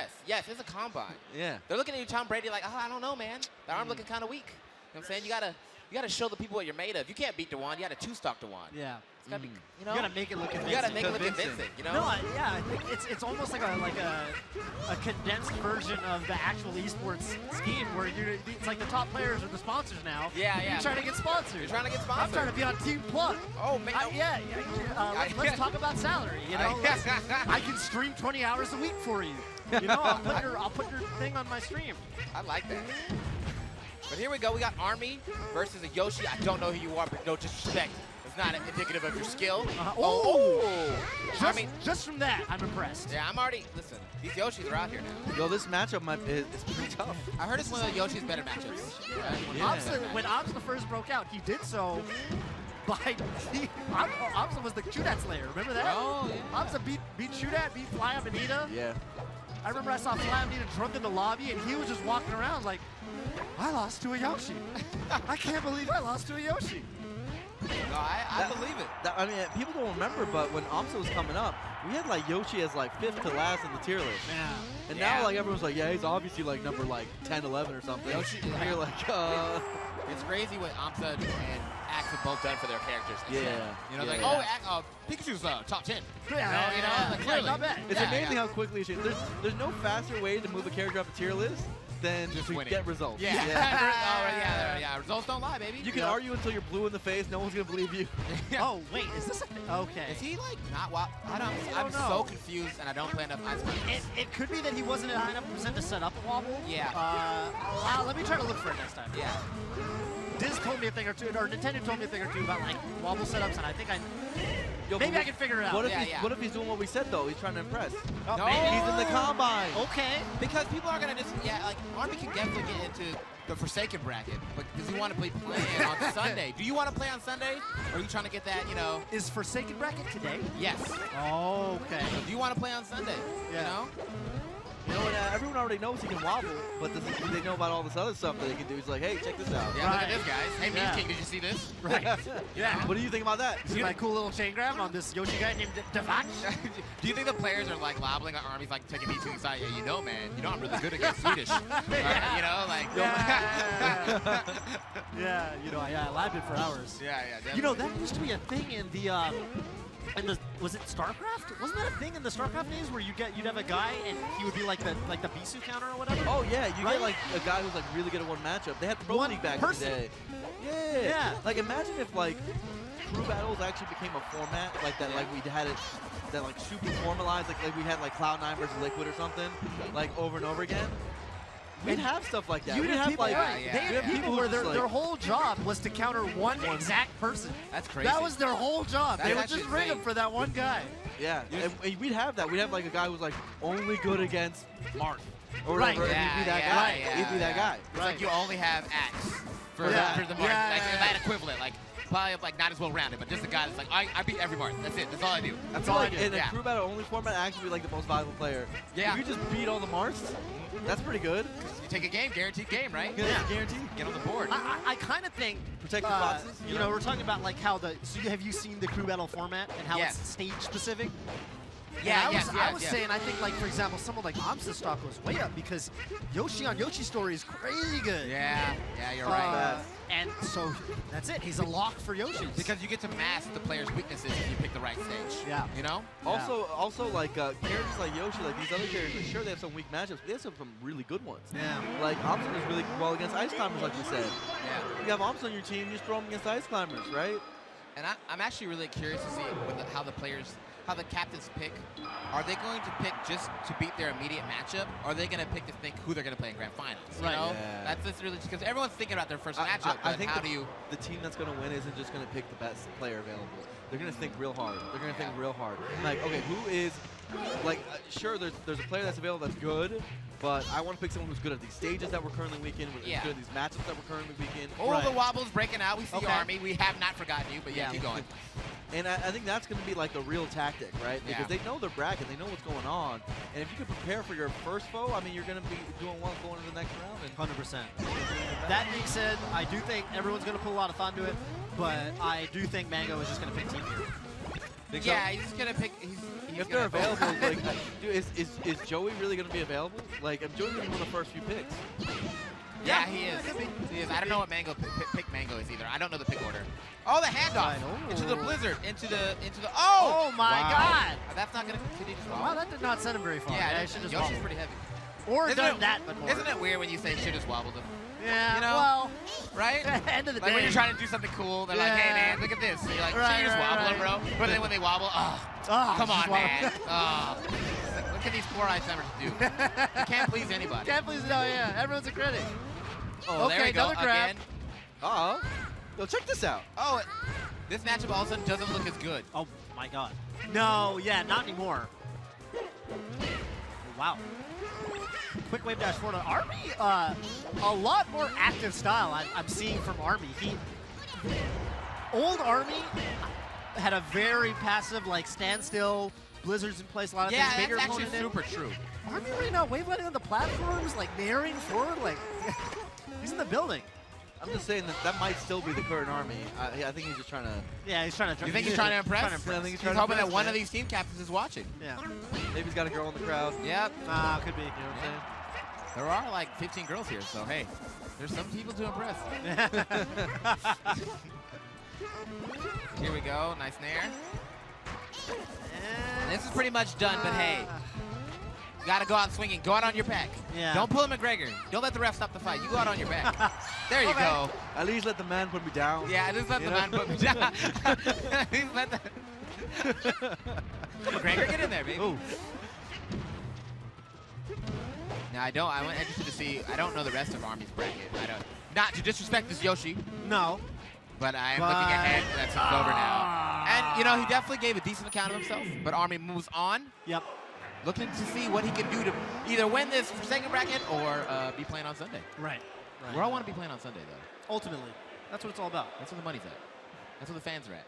impress. Yes, it's a combine. Yeah. They're looking at you, Tom Brady, like, oh, I don't know, man. The arm's looking kind of weak. You know what I'm saying? You gotta show the people what you're made of. You can't beat Dwan. You got to two-stock Dwan. Yeah. It's gotta be, you know. You gotta make it look convincing. You gotta make it look convincing. You know. No, yeah, I think it's almost like a condensed version of the actual esports scheme where it's like the top players are the sponsors now. Yeah. You're trying to get sponsored. You're trying to get sponsored. I'm trying to be on Team Plug. Oh man. Let's talk about salary. You know, I can stream 20 hours a week for you. You know, I'll put your thing on my stream. I like that. But here we go. We got Army versus a Yoshi. I don't know who you are, but no disrespect. It's not indicative of your skill. Just from that, I'm impressed. Yeah, I'm already. Listen, these Yoshis are out here now. Yo, this matchup is pretty tough. I heard it's one of the Yoshi's better matchups. When Amsa first broke out, he did so by Amsa was the Chudat Slayer. Remember that? Oh, yeah. Amsa beat Chudat, beat Fly Amanita. Yeah. I remember I saw Fly Amanita drunk in the lobby, and he was just walking around like, I lost to a Yoshi. I can't believe I lost to a Yoshi. No, I believe it. I mean, people don't remember, but when Amsa was coming up, we had like Yoshi as like 5th to last in the tier list. Yeah. And now like everyone's like, yeah, he's obviously like number like 10, 11 or something. Yoshi, and you're like, It's crazy what Amsa and Axe have both done for their characters. Yeah. You know, Pikachu's top 10. Yeah, clearly. not bad. It's amazing how quickly it changes. There's no faster way to move a character up a tier list than just to winning. Get results. Yeah. Results don't lie, baby. You can argue until you're blue in the face. No one's gonna believe you. Oh wait, is this okay? Is he like not what? I'm so confused, and I don't play enough ice cream. It could be that he wasn't at high enough percent to set up a wobble. Yeah. Let me try to look for it next time. Yeah. Diz told me a thing or two, or Nintendo told me a thing or two about like wobble setups, and I think maybe I can figure it out. What if he's doing what we said though? He's trying to impress. Oh, no, maybe he's in the combine. Okay. Because people are gonna just like Army can definitely get into the Forsaken bracket, but does he want to play on Sunday? Do you want to play on Sunday, or are you trying to get that? You know. Is Forsaken bracket today? Yes. Oh, okay. So do you want to play on Sunday? Yeah. You know. You know, and everyone already knows he can wobble, but do they know about all this other stuff that he can do? He's like, hey, check this out. Yeah, look at this, guys. Hey, Mean King, did you see this? Right. Yeah. What do you think about that? See my cool little chain grab on this Yoshi guy named Dvatch? Do you think the players are like lobbling at Army's like taking me to the side? Yeah, you know, man. You know I'm really good against Swedish. Yeah. You know, like. Yeah, you know, I labbed it for hours. Yeah, definitely. You know, that used to be a thing in the was it StarCraft? Wasn't that a thing in the StarCraft days where you'd have a guy and he would be like the Bisu counter or whatever? Oh yeah, you get like a guy who's like really good at one matchup. They had Pro League back in the day. Yeah. Like imagine if like crew battles actually became a format like that, like we had it that like super formalized, like we had like Cloud9 versus Liquid or something, like over and over again. We'd have stuff like that. You'd have people, like they had people where their whole job was to counter one exact person. That's crazy. That was their whole job. They would just ring him for that one guy. Yeah, and we'd have that. We'd have like a guy who's like only good against Marth. Or right. whatever, and he'd be that guy. He'd be that guy. It's like you only have Axe for the Marth. Like that equivalent. Like probably like not as well rounded, but just a guy that's like I beat every Marth. That's it. That's all I do. That's all I do. In a crew battle only format, Axe would be like the most valuable player. Yeah. If you just beat all the Marths, that's pretty good. You take a game, guaranteed game, right? Yeah, guaranteed. Get on the board. I kind of think protect your boxes. You know, we're talking about like how have you seen the crew battle format and how it's stage specific? Yeah, I was saying, I think, like, for example, someone like Amsa's stock goes way up because Yoshi on Yoshi story is crazy good. Yeah, you're right. And so that's it. He's a lock for Yoshi. Because you get to mask the player's weaknesses if you pick the right stage. Yeah. You know? Also like characters like Yoshi, like these other characters, sure they have some weak matchups, but they have some really good ones. Yeah. Like Amsa is really well against Ice Climbers, like you said. Yeah. You have Amsa on your team, you just throw him against Ice Climbers, right? And I'm actually really curious to see how the captains pick. Are they going to pick just to beat their immediate matchup? Or are they going to pick to think who they're going to play in grand finals? You know? Yeah. That's really because everyone's thinking about their first matchup. I think the team that's going to win isn't just going to pick the best player available. They're going to think real hard. They're going to think real hard. Like, okay, who is like sure there's a player that's available that's good, but I want to pick someone who's good at these stages that we're currently weak in, who's good at these matchups that we're currently weak in. Oh, the wobble's breaking out. We see Army. We have not forgotten you, but keep going. And I think that's going to be like the real tactic, right? Because they know their bracket, they know what's going on, and if you can prepare for your first foe, I mean, you're going to be doing well going into the next round. And 100%. That being said, I do think everyone's going to put a lot of thought into it, but I do think Mango is just going to pick team here. Yeah, he's just going to pick. if they're available, like, dude, is Joey really going to be available? Like, if Joey's going to be one of the first few picks. Yeah, he is. He is. I don't know what pick Mango is either. I don't know the pick order. Oh, the handoff into the blizzard, into the. Oh my God! That's not gonna continue to swallow. Wow, that did not send him very far. Yeah, it should just Yoshi's wobbled. pretty heavy. Or Isn't done it, that, but more. Isn't it weird when you say shit just wobbled him? Yeah. You know? Well, right? End of the like day. when you're trying to do something cool, they're like, "Hey man, look at this." And you're like, "Shit, you just wobble him, bro." But then when they wobble, come on, man. What can these poor Icemers do? You can't please anybody. Can't please, no, yeah. Everyone's a critic. Oh, okay, there we go another grab. again. Uh-oh. Yo, check this out. Oh, this matchup all of a sudden doesn't look as good. Oh my God. No, yeah, not anymore. Wow. Quick wave dash forward. Army, a lot more active style I'm seeing from Army. Old Army had a very passive, like, standstill, blizzards in place, a lot of things. Bigger that's actually opponent in. super true. Army right now, wave letting on the platforms, like, narrowing forward, like, he's in the building. I'm just saying that might still be the current Army. I think he's just trying to. Yeah, he's trying to. You think he's trying to impress? I think he's He's trying to hoping that impress, one man. of these team captains is watching. Yeah. Maybe he's got a girl in the crowd. Yep. Could be. You know what I'm saying? There are like 15 girls here, so hey, there's some people to impress. Here we go, nice nair. This is pretty much done, but hey, you gotta go out swinging. Go out on your back. Yeah. Don't pull a McGregor. Don't let the ref stop the fight. You go out on your back. There you go. At least let the man put me down. Yeah, just let the man put me down. Let the McGregor, get in there, baby. Ooh. Now I'm interested to see. I don't know the rest of Army's bracket. Not to disrespect this Yoshi, No. but I am looking ahead. That's over now. And you know, he definitely gave a decent account of himself. But Army moves on, Yep. looking to see what he can do to either win this second bracket or be playing on Sunday. Right. We all want to be playing on Sunday, though. Ultimately, that's what it's all about. That's where the money's at. That's where the fans are at.